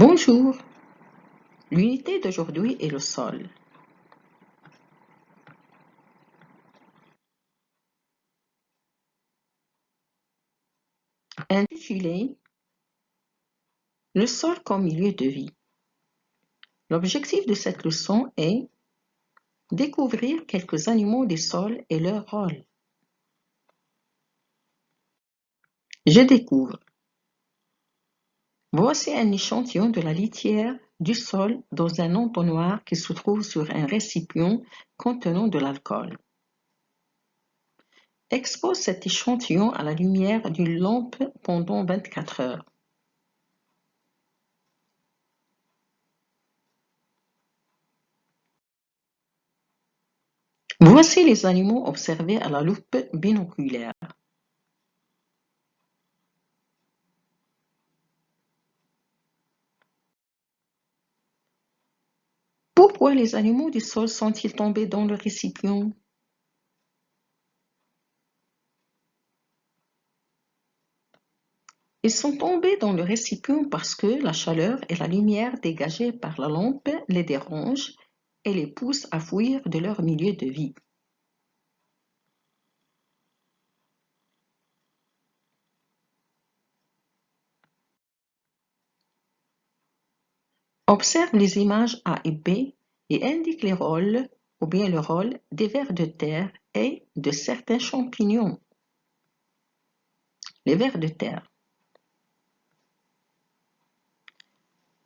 Bonjour, l'unité d'aujourd'hui est le sol. Intitulé Le sol comme milieu de vie. L'objectif de cette leçon est découvrir quelques animaux des sols et leur rôle. Je découvre. Voici un échantillon de la litière du sol dans un entonnoir qui se trouve sur un récipient contenant de l'alcool. Expose cet échantillon à la lumière d'une lampe pendant 24 heures. Voici les animaux observés à la loupe binoculaire. Pourquoi les animaux du sol sont-ils tombés dans le récipient? Ils sont tombés dans le récipient parce que la chaleur et la lumière dégagées par la lampe les dérangent et les poussent à fuir de leur milieu de vie. Observe les images A et B et indique les rôles ou bien le rôle des vers de terre et de certains champignons. Les vers de terre.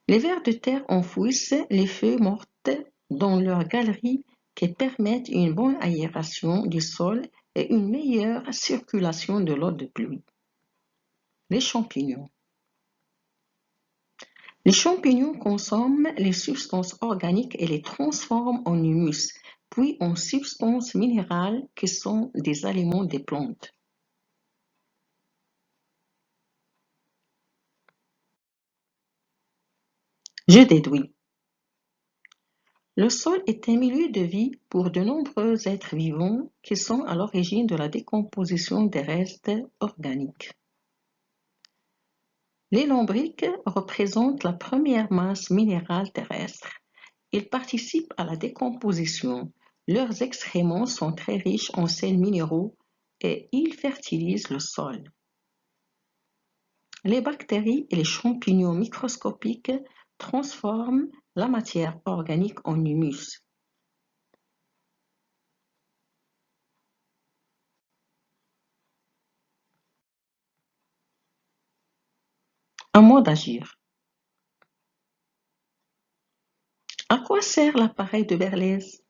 Les vers de terre enfouissent les feuilles mortes dans leurs galeries qui permettent une bonne aération du sol et une meilleure circulation de l'eau de pluie. Les champignons. Les champignons consomment les substances organiques et les transforment en humus, puis en substances minérales qui sont des aliments des plantes. Je déduis. Le sol est un milieu de vie pour de nombreux êtres vivants qui sont à l'origine de la décomposition des restes organiques. Les lombrics représentent la première masse minérale terrestre. Ils participent à la décomposition. Leurs excréments sont très riches en sels minéraux et ils fertilisent le sol. Les bactéries et les champignons microscopiques transforment la matière organique en humus. À moi d'agir. À quoi sert l'appareil de Berlez?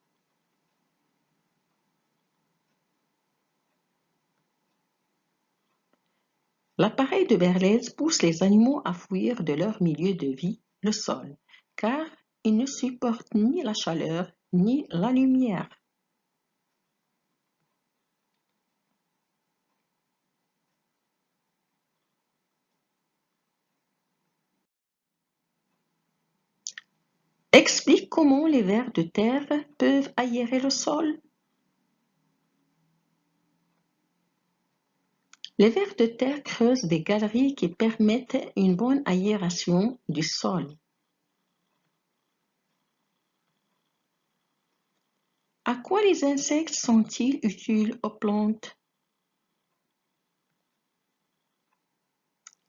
L'appareil de Berlez pousse les animaux à fuir de leur milieu de vie, le sol, car ils ne supportent ni la chaleur ni la lumière. Explique comment les vers de terre peuvent aérer le sol. Les vers de terre creusent des galeries qui permettent une bonne aération du sol. À quoi les insectes sont-ils utiles aux plantes?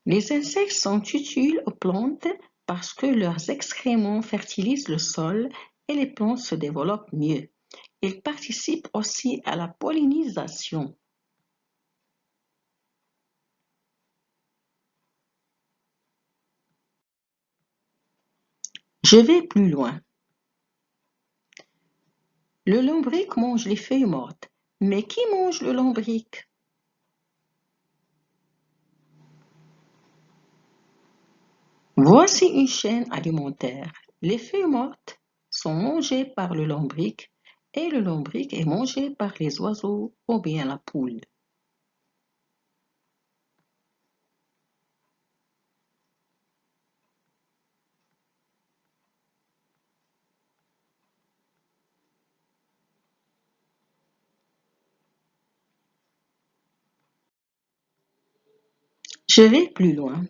Les insectes sont utiles aux plantes parce que leurs excréments fertilisent le sol et les plantes se développent mieux. Ils participent aussi à la pollinisation. Je vais plus loin. Le lombric mange les feuilles mortes. Mais qui mange le lombric? Voici une chaîne alimentaire. Les feuilles mortes sont mangées par le lombric et le lombric est mangé par les oiseaux ou bien la poule. Je vais plus loin.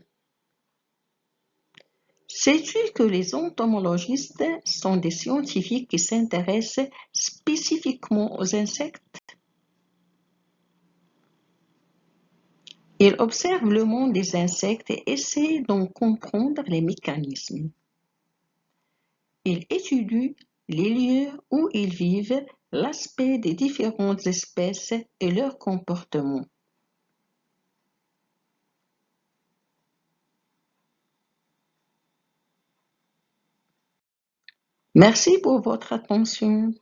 Sais-tu que les entomologistes sont des scientifiques qui s'intéressent spécifiquement aux insectes? Ils observent le monde des insectes et essaient d'en comprendre les mécanismes. Ils étudient les lieux où ils vivent, l'aspect des différentes espèces et leur comportement. Merci pour votre attention.